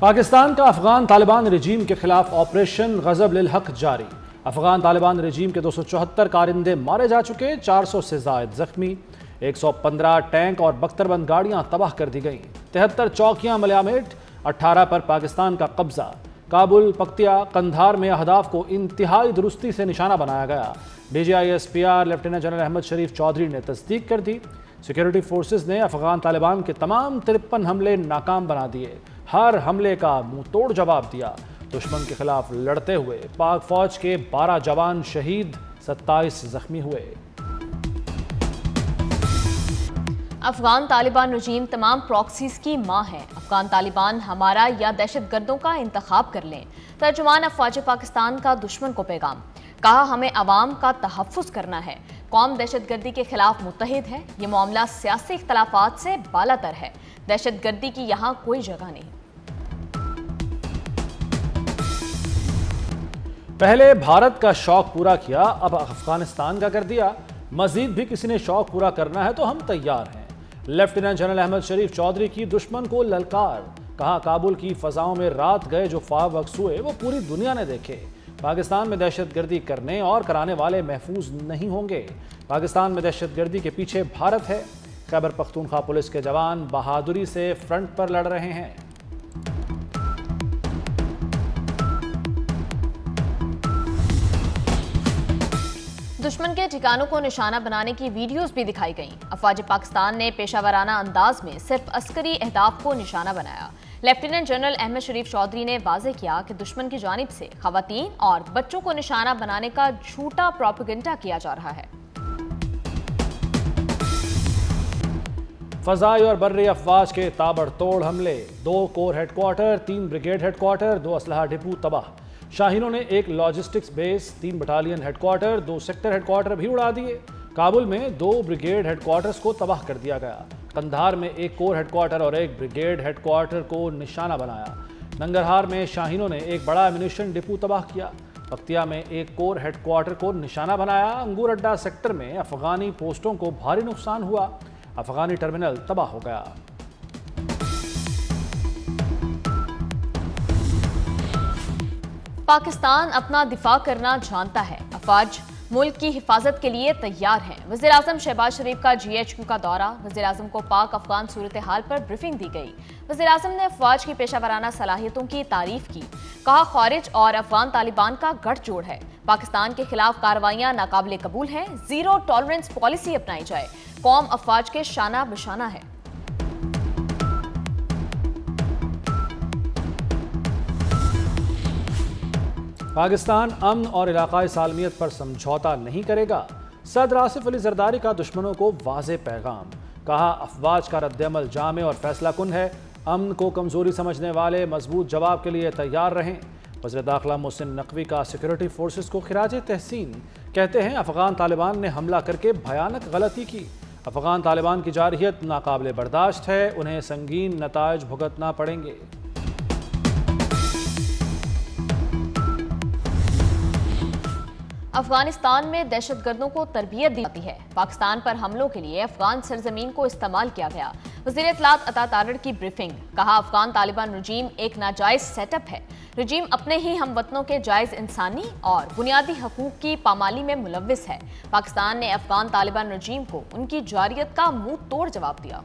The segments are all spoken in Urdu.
پاکستان کا افغان طالبان رجیم کے خلاف آپریشن غضب للحق جاری۔ افغان طالبان رجیم کے 274 کارندے مارے جا چکے، 400 سے زائد زخمی، 115 ٹینک اور بختربند گاڑیاں تباہ کر دی گئیں، 73 چوکیاں ملیامیٹ، 18 پر پاکستان کا قبضہ۔ کابل، پکتیا، قندھار میں اہداف کو انتہائی درستی سے نشانہ بنایا گیا۔ D G I S P R lieutenant general Ahmed Sharif Chaudhry نے تصدیق کر دی۔ سیکیورٹی فورسز نے افغان طالبان کے تمام 53 حملے ناکام بنا دیے، ہر حملے کا منہ توڑ جواب دیا۔ دشمن کے خلاف لڑتے ہوئے پاک فوج کے 12 جوان شہید، 27 زخمی ہوئے۔ افغان طالبان رجیم تمام پراکسیز کی ماں ہے۔ افغان طالبان ہمارا یا دہشت گردوں کا انتخاب کر لیں۔ ترجمان افواج پاکستان کا دشمن کو پیغام، کہا ہمیں عوام کا تحفظ کرنا ہے۔ قوم دہشت گردی کے خلاف متحد ہے۔ یہ معاملہ سیاسی اختلافات سے بالاتر ہے۔ دہشت گردی کی یہاں کوئی جگہ نہیں۔ پہلے بھارت کا شوق پورا کیا، اب افغانستان کا کر دیا، مزید بھی کسی نے شوق پورا کرنا ہے تو ہم تیار ہیں۔ لیفٹیننٹ جنرل احمد شریف چودھری کی دشمن کو للکار، کہا کابل کی فضاؤں میں رات گئے جو فائر ورکس ہوئے وہ پوری دنیا نے دیکھے۔ پاکستان میں دہشت گردی کرنے اور کرانے والے محفوظ نہیں ہوں گے۔ پاکستان میں دہشت گردی کے پیچھے بھارت ہے۔ خیبر پختونخوا پولیس کے جوان بہادری سے فرنٹ پر لڑ رہے ہیں۔ دشمن کے ٹھکانوں کو نشانہ بنانے کی ویڈیوز بھی دکھائی گئیں۔ افواج پاکستان نے پیشہ ورانہ انداز میں صرف عسکری اہداف کو نشانہ بنایا۔ لیفٹیننٹ جنرل احمد شریف چودھری نے واضح کیا کہ دشمن کی جانب سے خواتین اور بچوں کو نشانہ بنانے کا جھوٹا پروپیگنڈا کیا جا رہا ہے۔ فضائی اور بری افواج کے تابڑ توڑ حملے، 2 corps headquarter, 3 brigade headquarter, 2 اسلحہ ڈپو تباہ۔ شاہینوں نے 1 logistics base, 3 battalion headquarter, 2 sector headquarter بھی اڑا دیے۔ کابل میں 2 بریگیڈ ہیڈ کوارٹرز کو تباہ کر دیا گیا۔ قندھار میں 1 کور ہیڈ کوارٹر اور 1 بریگیڈ ہیڈ کوارٹر کو نشانہ بنایا۔ ننگرہار میں شاہینوں نے 1 بڑا ایمونیشن ڈپو تباہ کیا۔ پکتیا میں 1 کور ہیڈ کوارٹر کو نشانہ بنایا۔ انگور اڈا سیکٹر میں افغانی پوسٹوں کو بھاری نقصان ہوا۔ افغانی ٹرمینل تباہ ہو گیا۔ پاکستان اپنا دفاع کرنا جانتا ہے، افواج ملک کی حفاظت کے لیے تیار ہیں۔ وزیر اعظم شہباز شریف کا GHQ کا دورہ، وزیر اعظم کو پاک افغان صورتحال پر بریفنگ دی گئی۔ وزیر اعظم نے افواج کی پیشہ ورانہ صلاحیتوں کی تعریف کی، کہا خارج اور افغان طالبان کا گٹھ جوڑ ہے۔ پاکستان کے خلاف کارروائیاں ناقابل قبول ہیں، زیرو ٹالرنس پالیسی اپنائی جائے۔ قوم افواج کے شانہ بشانہ ہے۔ پاکستان امن اور علاقائی سالمیت پر سمجھوتا نہیں کرے گا، صدر آصف علی زرداری کا دشمنوں کو واضح پیغام، کہا افواج کا رد عمل جامع اور فیصلہ کن ہے، امن کو کمزوری سمجھنے والے مضبوط جواب کے لیے تیار رہیں۔ وزیر داخلہ محسن نقوی کا سیکورٹی فورسز کو خراج تحسین، کہتے ہیں افغان طالبان نے حملہ کر کے بھیانک غلطی کی، افغان طالبان کی جارحیت ناقابل برداشت ہے، انہیں سنگین نتائج بھگتنا پڑیں گے۔ افغانستان میں دہشت گردوں کو تربیت دی جاتی ہے، پاکستان پر حملوں کے لیے افغان سرزمین کو استعمال کیا گیا۔ وزیر اطلاعات عطا تارڑ کی بریفنگ، کہا افغان طالبان رجیم ایک ناجائز سیٹ اپ ہے، رجیم اپنے ہی ہم وطنوں کے جائز انسانی اور بنیادی حقوق کی پامالی میں ملوث ہے۔ پاکستان نے افغان طالبان رجیم کو ان کی جارحیت کا منہ توڑ جواب دیا۔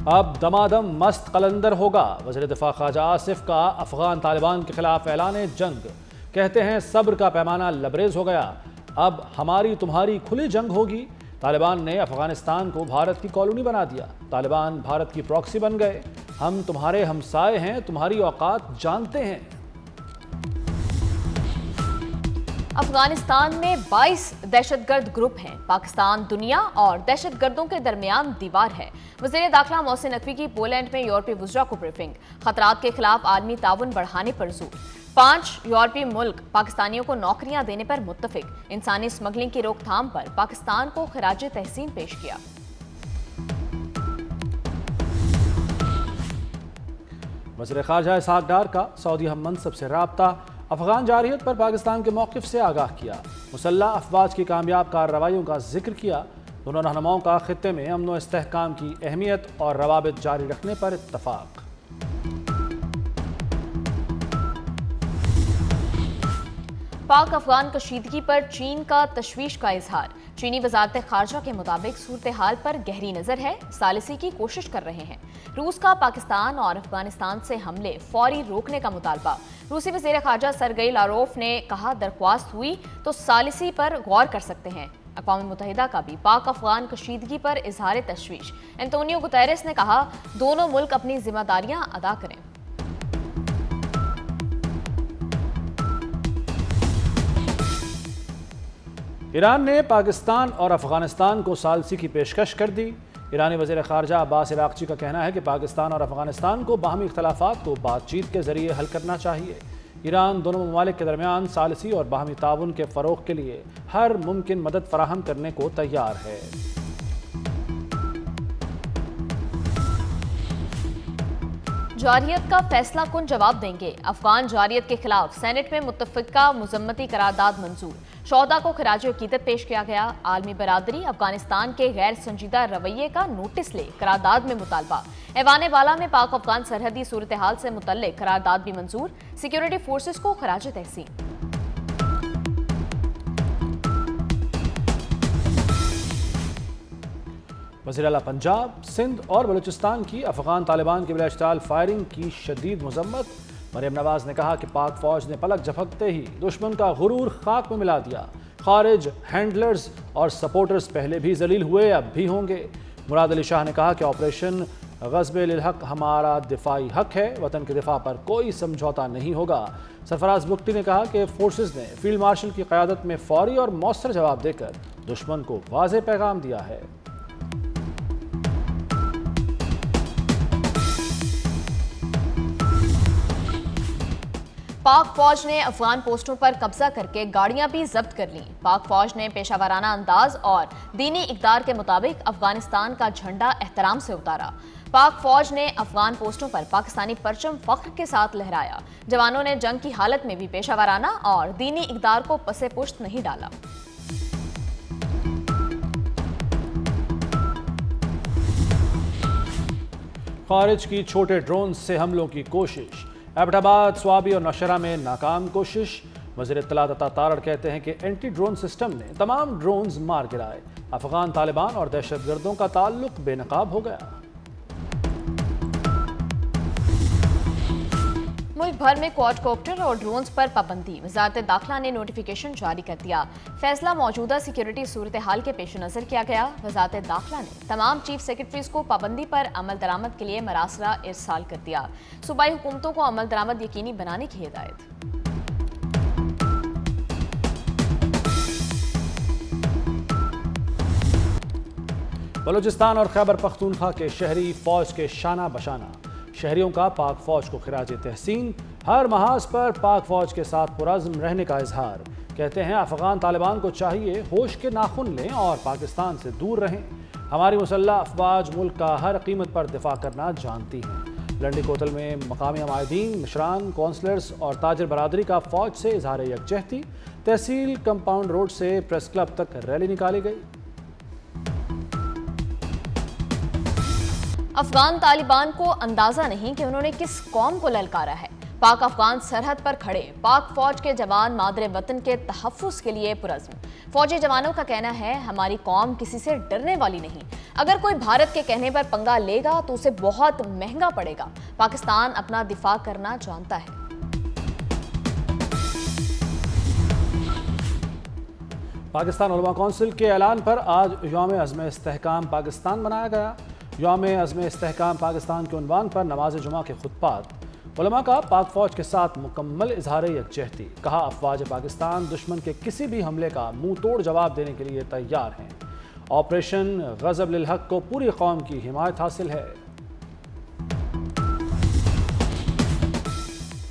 اب دمادم مست قلندر ہوگا، وزیر دفاع خواجہ آصف کا افغان طالبان کے خلاف اعلان جنگ، کہتے ہیں صبر کا پیمانہ لبریز ہو گیا، اب ہماری تمہاری کھلی جنگ ہوگی۔ طالبان نے افغانستان کو بھارت کی کالونی بنا دیا، طالبان بھارت کی پراکسی بن گئے، ہم تمہارے ہمسائے ہیں، تمہاری اوقات جانتے ہیں۔ افغانستان میں 22 دہشت گرد گروپ ہیں، پاکستان دنیا اور دہشت گردوں کے درمیان دیوار ہے۔ وزیر داخلہ محسن نقوی کی پولینڈ میں یورپی وزراء کو بریفنگ، خطرات کے خلاف عالمی تعاون بڑھانے پر زور۔ 5 یورپی ملک پاکستانیوں کو نوکریاں دینے پر متفق، انسانی اسمگلنگ کی روک تھام پر پاکستان کو خراج تحسین پیش کیا۔ وزیر خارجہ اسحاق ڈار کا سعودی ہم منصب سے رابطہ، افغان جارحیت پر پاکستان کے موقف سے آگاہ کیا، مسلح افواج کی کامیاب کارروائیوں کا ذکر کیا، دونوں رہنماؤں کا خطے میں امن و استحکام کی اہمیت اور روابط جاری رکھنے پر اتفاق۔ پاک افغان کشیدگی پر چین کا تشویش کا اظہار۔ چینی وزارت خارجہ کے مطابق صورتحال پر گہری نظر ہے، ثالثی کی کوشش کر رہے ہیں۔ روس کا پاکستان اور افغانستان سے حملے فوری روکنے کا مطالبہ۔ روسی وزیر خارجہ سرگئی لاروف نے کہا درخواست ہوئی تو ثالثی پر غور کر سکتے ہیں۔ اقوام متحدہ کا بھی پاک افغان کشیدگی پر اظہار تشویش۔ انتونیو گوتیرس نے کہا دونوں ملک اپنی ذمہ داریاں ادا کریں۔ ایران نے پاکستان اور افغانستان کو ثالثی کی پیشکش کر دی۔ ایرانی وزیر خارجہ عباس عراقچی کا کہنا ہے کہ پاکستان اور افغانستان کو باہمی اختلافات کو بات چیت کے ذریعے حل کرنا چاہیے۔ ایران دونوں ممالک کے درمیان ثالثی اور باہمی تعاون کے فروغ کے لیے ہر ممکن مدد فراہم کرنے کو تیار ہے۔ جارحیت کا فیصلہ کن جواب دیں گے۔ افغان جارحیت کے خلاف سینٹ میں متفقہ مذمتی قرارداد منظور۔ شہداء کو خراج عقیدت پیش کیا گیا۔ عالمی برادری افغانستان کے غیر سنجیدہ رویے کا نوٹس لے، قرارداد میں مطالبہ۔ ایوان بالا میں پاک افغان سرحدی صورتحال سے متعلق قرارداد بھی منظور۔ سیکیورٹی فورسز کو خراج تحسین۔ وزیر اعلیٰ پنجاب، سندھ اور بلوچستان کی افغان طالبان کی بلا اشتعال فائرنگ کی شدید مذمت۔ مریم نواز نے کہا کہ پاک فوج نے پلک جھپکتے ہی دشمن کا غرور خاک میں ملا دیا۔ خارج ہینڈلرز اور سپورٹرز پہلے بھی ذلیل ہوئے، اب بھی ہوں گے۔ مراد علی شاہ نے کہا کہ آپریشن غصب للحق ہمارا دفاعی حق ہے، وطن کے دفاع پر کوئی سمجھوتا نہیں ہوگا۔ سرفراز بگٹی نے کہا کہ فورسز نے فیلڈ مارشل کی قیادت میں فوری اور مؤثر جواب دے کر دشمن کو واضح پیغام دیا ہے۔ پاک فوج نے افغان پوسٹوں پر قبضہ کر کے گاڑیاں بھی ضبط کر لیں۔ پاک فوج نے پیشہ ورانہ انداز اور دینی اقدار کے مطابق افغانستان کا جھنڈا احترام سے اتارا۔ پاک فوج نے افغان پوسٹوں پر پاکستانی پرچم فخر کے ساتھ لہرایا۔ جوانوں نے جنگ کی حالت میں بھی پیشہ ورانہ اور دینی اقدار کو پس پشت نہیں ڈالا۔ خارج کی چھوٹے ڈرون سے حملوں کی کوشش۔ ایبٹ آباد، سوابی اور نوشہرہ میں ناکام کوشش۔ وزیر اطلاعات عطا تارڑ کہتے ہیں کہ اینٹی ڈرون سسٹم نے تمام ڈرونز مار گرائے۔ افغان طالبان اور دہشت گردوں کا تعلق بے نقاب ہو گیا۔ ملک بھر میں کوڈ کوپٹر اور ڈرونز پر پابندی۔ وزارت داخلہ نے نوٹیفیکیشن جاری کر دیا۔ فیصلہ موجودہ سیکیورٹی صورتحال کے پیش نظر کیا گیا۔ وزارت داخلہ نے تمام چیف سیکرٹریز کو پابندی پر عمل درآمد کے لیے مراسلہ ارسال کر دیا۔ صوبائی حکومتوں کو عمل درآمد یقینی بنانے کی ہدایت۔ بلوچستان اور خیبر پختونخوا کے شہری فوج کے شانہ بشانہ۔ شہریوں کا پاک فوج کو خراج تحسین۔ ہر محاذ پر پاک فوج کے ساتھ پرعزم رہنے کا اظہار۔ کہتے ہیں افغان طالبان کو چاہیے ہوش کے ناخن لیں اور پاکستان سے دور رہیں۔ ہماری مسلح افواج ملک کا ہر قیمت پر دفاع کرنا جانتی ہیں۔ لنڈی کوتل میں مقامی عمائدین، مشران، کونسلرز اور تاجر برادری کا فوج سے اظہار یکجہتی۔ تحصیل کمپاؤنڈ روڈ سے پریس کلب تک ریلی نکالی گئی۔ افغان طالبان کو اندازہ نہیں کہ انہوں نے کس قوم کو للکارا ہے۔ پاک افغان سرحد پر کھڑے پاک فوج کے جوان مادر وطن کے تحفظ کے لیے پرعزم۔ فوجی جوانوں کا کہنا ہے ہماری قوم کسی سے ڈرنے والی نہیں۔ اگر کوئی بھارت کے کہنے پر پنگا لے گا تو اسے بہت مہنگا پڑے گا۔ پاکستان اپنا دفاع کرنا جانتا ہے۔ پاکستان علماء کونسل کے اعلان پر آج یوم عزم استحکام پاکستان منایا گیا۔ یوم عزم استحکام پاکستان کے عنوان پر نماز جمعہ کے خطبات۔ علماء کا پاک فوج کے ساتھ مکمل اظہار یکجہتی۔ کہا افواج پاکستان دشمن کے کسی بھی حملے کا منہ توڑ جواب دینے کے لیے تیار ہیں۔ آپریشن غضب للحق کو پوری قوم کی حمایت حاصل ہے۔